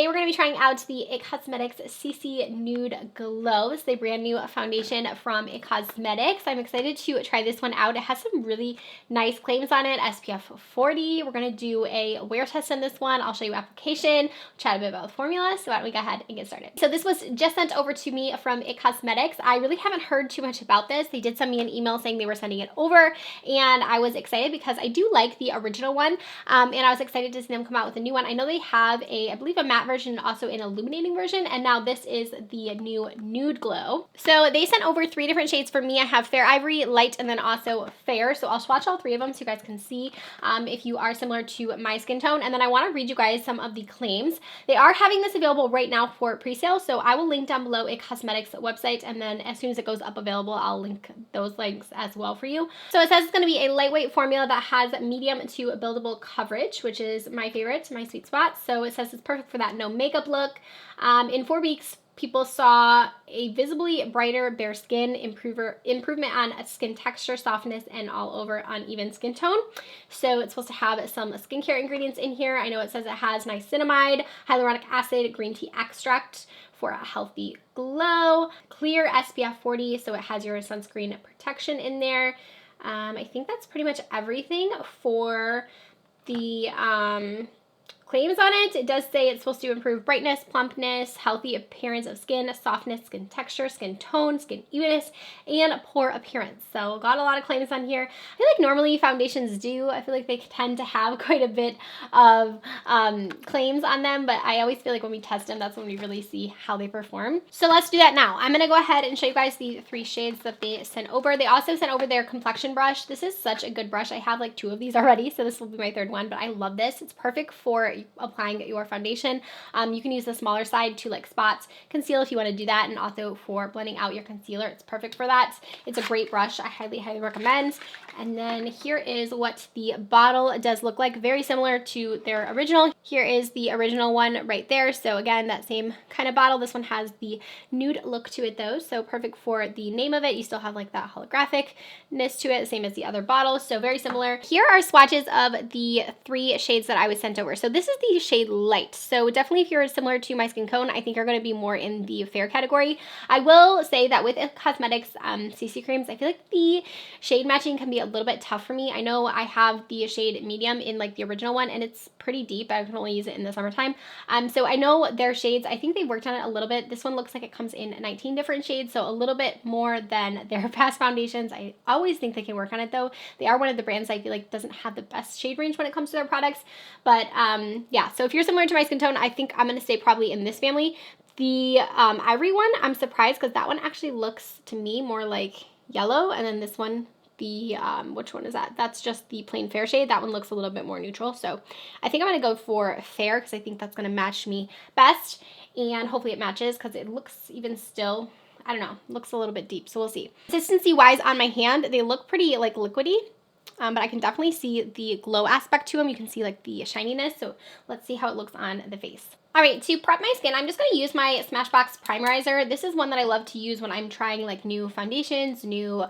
Today we're going to be trying out the IT Cosmetics CC Nude Glow. This is a brand new foundation from IT Cosmetics. I'm excited to try this one out. It has some really nice claims on it, SPF 40. We're going to do a wear test on this one. I'll show you application, chat a bit about the formula. So why don't we go ahead and get started. So this was just sent over to me from IT Cosmetics. I really haven't heard too much about this. They did send me an email saying they were sending it over, and I was excited because I do like the original one, and I was excited to see them come out with a new one. I know they have I believe a matte version, also an illuminating version, and now this is the new Nude Glow. So they sent over 3 different shades for me. I have Fair Ivory, Light, and then also Fair. So I'll swatch all 3 of them so you guys can see if you are similar to my skin tone. And then I want to read you guys some of the claims. They are having this available right now for pre-sale, so I will link down below IT Cosmetics website, and then as soon as it goes up available, I'll link those links as well for you. So it says it's going to be a lightweight formula that has medium to buildable coverage, which is my favorite, my sweet spot. So it says it's perfect for that no makeup look. In 4 weeks, people saw a visibly brighter bare skin, improvement on skin texture, softness, and all over uneven skin tone. So it's supposed to have some skincare ingredients in here. I know it says it has niacinamide, hyaluronic acid, green tea extract for a healthy glow, clear SPF 40, so it has your sunscreen protection in there. I think that's pretty much everything for the claims on it. It does say it's supposed to improve brightness, plumpness, healthy appearance of skin, softness, skin texture, skin tone, skin evenness, and pore appearance. So got a lot of claims on here. I feel like normally foundations do. I feel like they tend to have quite a bit of claims on them, but I always feel like when we test them, that's when we really see how they perform. So let's do that now. I'm going to go ahead and show you guys the 3 shades that they sent over. They also sent over their Complexion Brush. This is such a good brush. I have like 2 of these already, so this will be my 3rd one, but I love this. It's perfect for applying your foundation. You can use the smaller side to like spots, conceal if you want to do that, and also for blending out your concealer. It's perfect for that. It's a great brush. I highly recommend. And then here is what the bottle does look like. Very similar to their original. Here is the original one right there. So again, that same kind of bottle. This one has the nude look to it though, so perfect for the name of it. You still have like that holographicness to it, same as the other bottles, so very similar. Here are swatches of the 3 shades that I was sent over. So this is the shade Light. So definitely if you're similar to my skin tone, I think you're going to be more in the fair category. I will say that with IT Cosmetics CC creams, I feel like the shade matching can be a little bit tough for me. I know I have the shade medium in like the original one, and it's pretty deep. I can only use it in the summertime. So I know their shades, I think they worked on it a little bit. This one looks like it comes in 19 different shades, so a little bit more than their past foundations. I always think they can work on it though. They are one of the brands I feel like doesn't have the best shade range when it comes to their products. But yeah, so if you're similar to my skin tone, I think I'm going to stay probably in this family. The Ivory one, I'm surprised because that one actually looks to me more like yellow, and then this one, the which one is that? That's just the plain fair shade. That one looks a little bit more neutral, so I think I'm going to go for fair because I think that's going to match me best, and hopefully it matches because it looks even still, I don't know, looks a little bit deep, so we'll see. Consistency wise on my hand, they look pretty like liquidy. But I can definitely see the glow aspect to them. You can see like the shininess. So let's see how it looks on the face. All right, to prep my skin, I'm just going to use my Smashbox Primerizer. This is one that I love to use when I'm trying like new foundations, new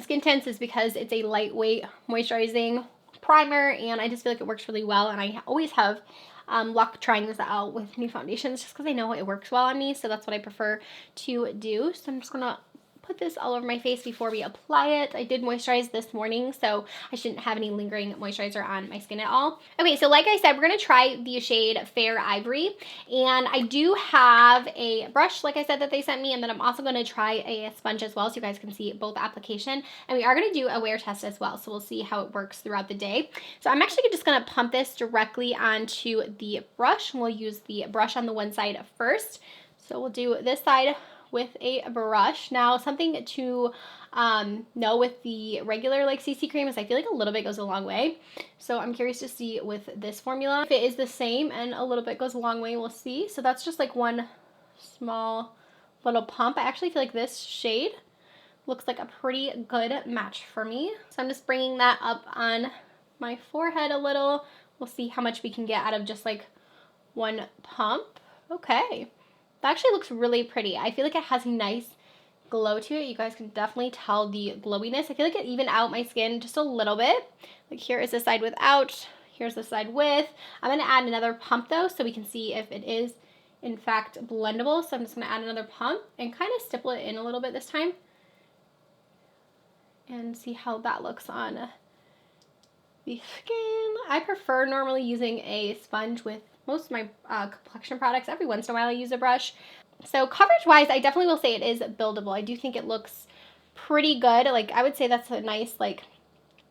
skin tints, is because it's a lightweight moisturizing primer, and I just feel like it works really well. And I always have luck trying this out with new foundations just because I know it works well on me. So that's what I prefer to do. So I'm just going to put this all over my face before we apply it. I did moisturize this morning, so I shouldn't have any lingering moisturizer on my skin at all. Okay, so like I said, we're going to try the shade Fair Ivory, and I do have a brush, like I said, that they sent me, and then I'm also going to try a sponge as well so you guys can see both application, and we are going to do a wear test as well, so we'll see how it works throughout the day. So I'm actually just going to pump this directly onto the brush, and we'll use the brush on the one side first. So we'll do this side with a brush. Now, something to know with the regular like CC cream is I feel like a little bit goes a long way. So I'm curious to see with this formula if it is the same and a little bit goes a long way. We'll see. So that's just like one small little pump. I actually feel like this shade looks like a pretty good match for me. So I'm just bringing that up on my forehead a little. We'll see how much we can get out of just like one pump. Okay. That actually looks really pretty. I feel like it has a nice glow to it. You guys can definitely tell the glowiness. I feel like it evened out my skin just a little bit. Like here is the side without, here's the side with. I'm going to add another pump though so we can see if it is in fact, blendable. So I'm just going to add another pump and kind of stipple it in a little bit this time and see how that looks on the skin. I prefer normally using a sponge with most of my complexion products. Every once in a while I use a brush. So coverage wise, I definitely will say it is buildable. I do think it looks pretty good. Like, I would say that's a nice like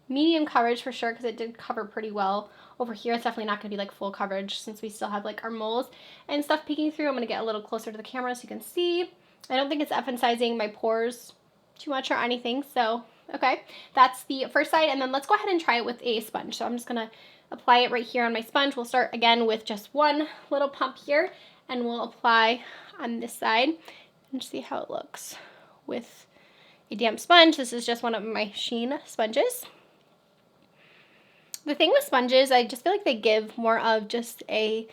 medium coverage for sure, because it did cover pretty well. Over here it's definitely not going to be like full coverage since we still have like our moles and stuff peeking through. I'm going to get a little closer to the camera so you can see. I don't think it's emphasizing my pores too much or anything. So okay, that's the first side, and then let's go ahead and try it with a sponge. So I'm just going to apply it right here on my sponge. We'll start again with just one little pump here, and we'll apply on this side and see how it looks with a damp sponge. This is just one of my Sheen sponges. The thing with sponges, I just feel like they give more of just a,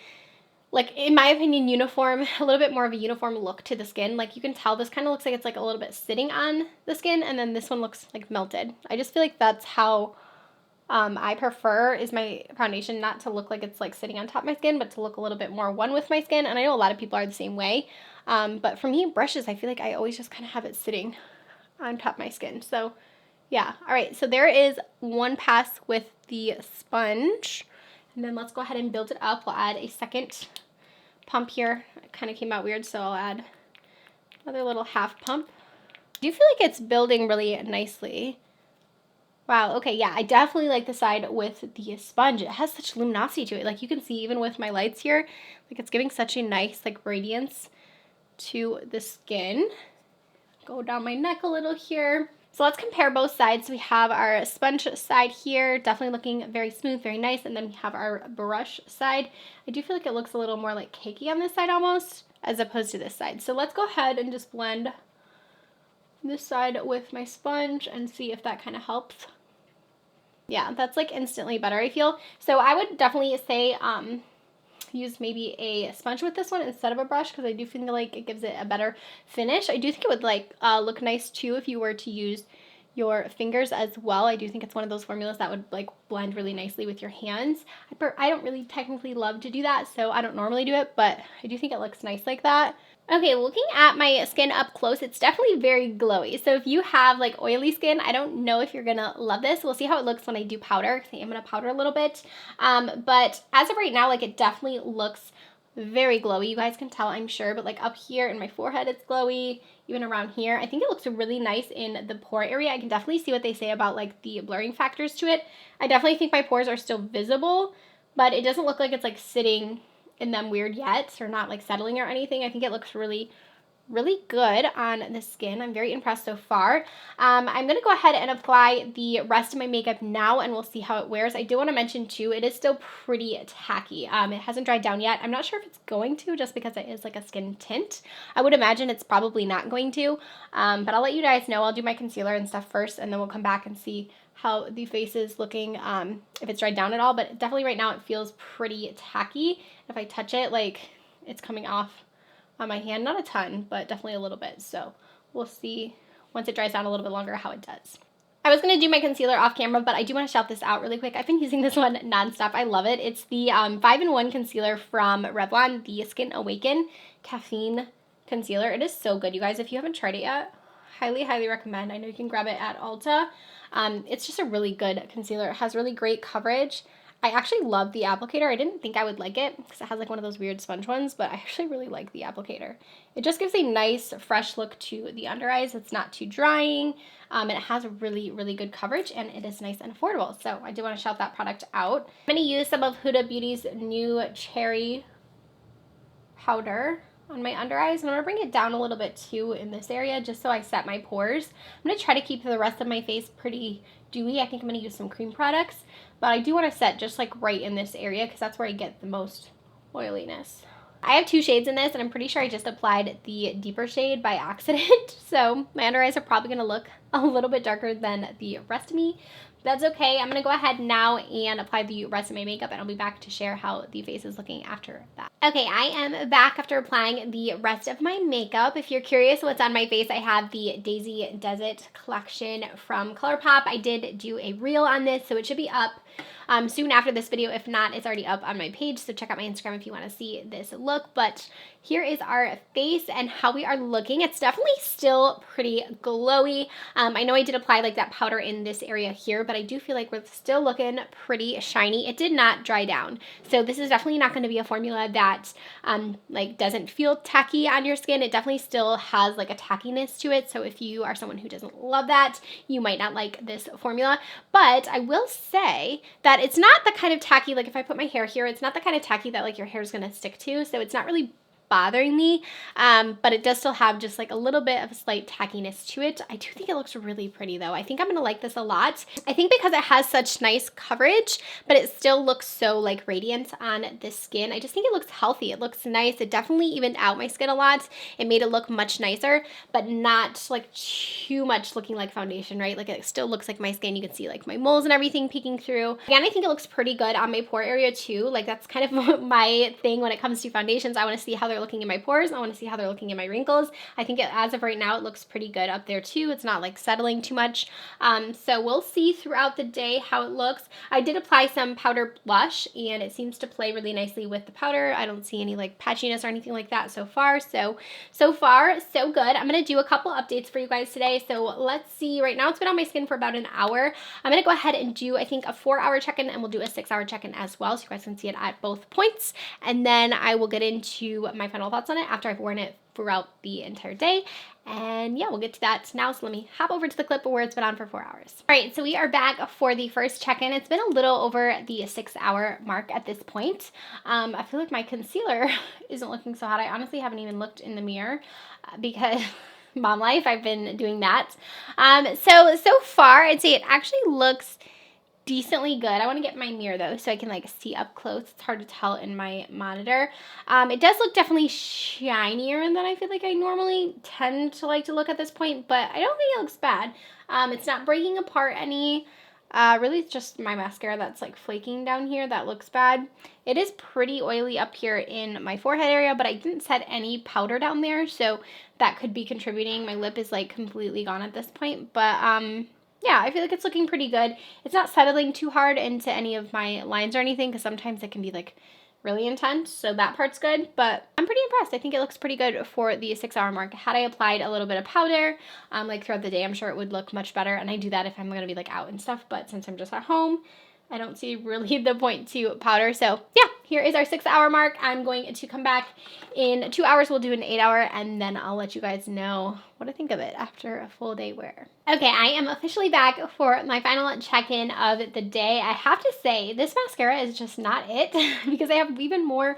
like, in my opinion, uniform, a little bit more of a uniform look to the skin. Like, you can tell this kind of looks like it's like a little bit sitting on the skin, and then this one looks like melted. I just feel like that's how I prefer is my foundation not to look like it's like sitting on top of my skin, but to look a little bit more one with my skin. And I know a lot of people are the same way. But for me, brushes, I feel like I always just kind of have it sitting on top of my skin. So yeah. All right. So there is one pass with the sponge. And then let's go ahead and build it up. We'll add a second pump here. It kind of came out weird, so I'll add another little half pump. I do feel like it's building really nicely. Wow, okay, yeah, I definitely like the side with the sponge. It has such luminosity to it. Like, you can see even with my lights here, like, it's giving such a nice, like, radiance to the skin. Go down my neck a little here. So let's compare both sides. We have our sponge side here, definitely looking very smooth, very nice. And then we have our brush side. I do feel like it looks a little more like cakey on this side almost, as opposed to this side. So let's go ahead and just blend this side with my sponge and see if that kind of helps. Yeah, that's like instantly better, I feel. So I would definitely say use maybe a sponge with this one instead of a brush, because I do feel like it gives it a better finish. I do think it would like look nice too if you were to use your fingers as well. I do think it's one of those formulas that would like blend really nicely with your hands. I don't really technically love to do that, so I don't normally do it, but I do think it looks nice like that. Okay, looking at my skin up close, it's definitely very glowy. So if you have like oily skin, I don't know if you're gonna love this. We'll see how it looks when I do powder, because I am gonna powder a little bit. But as of right now, like, it definitely looks very glowy. You guys can tell, I'm sure, but like up here in my forehead, it's glowy. Even around here, I think it looks really nice in the pore area. I can definitely see what they say about like the blurring factors to it. I definitely think my pores are still visible, but it doesn't look like it's like sitting in them weird yet, or not like settling or anything. I think it looks really good on the skin. I'm very impressed so far. I'm going to go ahead and apply the rest of my makeup now, and we'll see how it wears. I do want to mention too, it is still pretty tacky. It hasn't dried down yet. I'm not sure if it's going to, just because it is like a skin tint. I would imagine it's probably not going to, but I'll let you guys know. I'll do my concealer and stuff first, and then we'll come back and see how the face is looking, if it's dried down at all. But definitely right now it feels pretty tacky. If I touch it, like, it's coming off on my hand, not a ton, but definitely a little bit. So we'll see once it dries down a little bit longer how it does. I was going to do my concealer off camera, but I do want to shout this out really quick. I've been using this one nonstop. I love it. It's the 5-in-1 concealer from Revlon, the Skin Awaken Caffeine Concealer. It is so good, you guys. If you haven't tried it yet, highly recommend. I know you can grab it at Ulta. It's just a really good concealer. It has really great coverage. I actually love the applicator. I didn't think I would like it because it has like one of those weird sponge ones, but I actually really like the applicator. It just gives a nice fresh look to the under eyes. It's not too drying, and it has a really good coverage, and it is nice and affordable. So I do want to shout that product out. I'm going to use some of Huda Beauty's new cherry powder on my under eyes, and I'm going to bring it down a little bit too in this area just so I set my pores. I'm going to try to keep the rest of my face pretty dewy. I think I'm going to use some cream products, but I do want to set just like right in this area because that's where I get the most oiliness. I have 2 shades in this, and I'm pretty sure I just applied the deeper shade by accident, so my under eyes are probably going to look a little bit darker than the rest of me. That's okay. I'm going to go ahead now and apply the rest of my makeup, and I'll be back to share how the face is looking after that. Okay, I am back after applying the rest of my makeup. If you're curious what's on my face, I have the Daisy Desert collection from ColourPop. I did do a reel on this, so it should be up soon after this video. If not, it's already up on my page, so check out my Instagram if you want to see this look. But here is our face and how we are looking. It's definitely still pretty glowy. I know I did apply like that powder in this area here, but I do feel like we're still looking pretty shiny. It did not dry down, so this is definitely not going to be a formula that like doesn't feel tacky on your skin. It definitely still has like a tackiness to it, so if you are someone who doesn't love that, you might not like this formula. But I will say that it's not the kind of tacky, like if I put my hair here, it's not the kind of tacky that like your hair is going to stick to, so it's not really bothering me, but it does still have just like a little bit of a slight tackiness to it. I do think it looks really pretty though. I think I'm gonna like this a lot. I think because it has such nice coverage, but it still looks so like radiant on this skin. I just think it looks healthy. It looks nice. It definitely evened out my skin a lot. It made it look much nicer, but not like too much looking like foundation, right? Like it still looks like my skin. You can see like my moles and everything peeking through. Again, I think it looks pretty good on my pore area too. Like that's kind of my thing when it comes to foundations. I want to see how they're looking in my pores. I want to see how they're looking in my wrinkles. I think as of right now, it looks pretty good up there too. It's not like settling too much. So we'll see throughout the day how it looks. I did apply some powder blush and it seems to play really nicely with the powder. I don't see any like patchiness or anything like that so far. So far, so good. I'm going to do a couple updates for you guys today. So let's see. Right now, it's been on my skin for about an hour. I'm going to go ahead and do, I think, a 4-hour check-in, and we'll do a 6-hour check-in as well, so you guys can see it at both points. And then I will get into my final thoughts on it after I've worn it throughout the entire day. And yeah, we'll get to that now. So let me hop over to the clip where it's been on for 4 hours. All right, so we are back for the first check-in. It's been a little over the 6-hour mark at this point. I feel like my concealer isn't looking so hot. I honestly haven't even looked in the mirror because mom life, I've been doing that. So far, I'd say it actually looks decently good. I want to get my mirror though so I can like see up close. It's hard to tell in my monitor. It does look definitely shinier than I feel like I normally tend to like to look at this point, but I don't think it looks bad. It's not breaking apart any. Really it's just my mascara that's like flaking down here that looks bad. It is pretty oily up here in my forehead area, but I didn't set any powder down there, so that could be contributing. My lip is like completely gone at this point, but yeah, I feel like it's looking pretty good. It's not settling too hard into any of my lines or anything, because sometimes it can be like really intense, so that part's good, but I'm pretty impressed. I think it looks pretty good for the 6-hour mark. Had I applied a little bit of powder like throughout the day, I'm sure it would look much better, and I do that if I'm gonna be like out and stuff, but since I'm just at home, I don't see really the point to powder. So yeah, here is our 6-hour mark. I'm going to come back in 2 hours. We'll do an 8-hour, and then I'll let you guys know what I think of it after a full day wear. Okay, I am officially back for my final check-in of the day. I have to say, this mascara is just not it because I have even more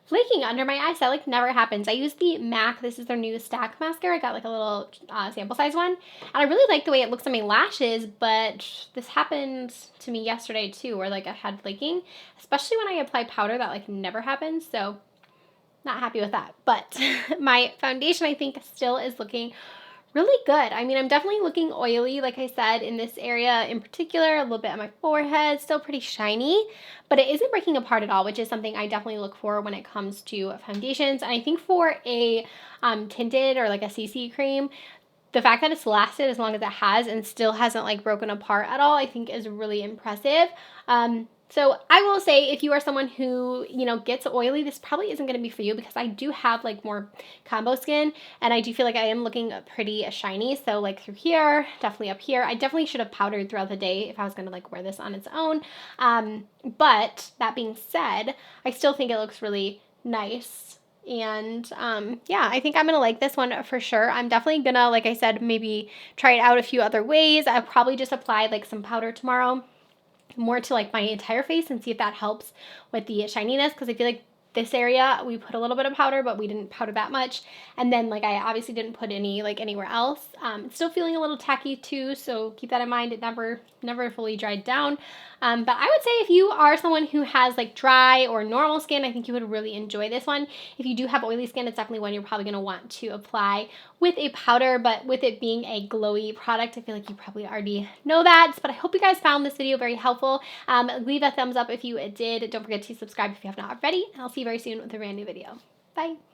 flaking under my eyes. That like never happens. I use the MAC. This is their new Stack mascara. I got like a little sample size one, and I really like the way it looks on my lashes, but this happened to me yesterday too, where like I had flaking, especially when I apply powder. That like never happens, so not happy with that. But my foundation I think still is looking really good. I mean, I'm definitely looking oily, like I said, in this area in particular, a little bit on my forehead, still pretty shiny, but it isn't breaking apart at all, which is something I definitely look for when it comes to foundations. And I think for a tinted or like a CC cream, the fact that it's lasted as long as it has and still hasn't like broken apart at all, I think is really impressive. So I will say, if you are someone who, you know, gets oily, this probably isn't going to be for you, because I do have like more combo skin, and I do feel like I am looking pretty shiny. So like through here, definitely up here. I definitely should have powdered throughout the day if I was going to like wear this on its own. But that being said, I still think it looks really nice. And yeah, I think I'm gonna like this one for sure. I'm definitely gonna, like I said, maybe try it out a few other ways. I'll probably just apply like some powder tomorrow, more to like my entire face, and see if that helps with the shininess, because I feel like this area we put a little bit of powder, but we didn't powder that much, and then like I obviously didn't put any like anywhere else. It's still feeling a little tacky too, so keep that in mind. It never fully dried down, but I would say if you are someone who has like dry or normal skin, I think you would really enjoy this one. If you do have oily skin, it's definitely one you're probably going to want to apply with a powder, but with it being a glowy product, I feel like you probably already know that. But I hope you guys found this video very helpful. Leave a thumbs up if you did. Don't forget to subscribe if you have not already, and I'll see you very soon with a brand new video. Bye.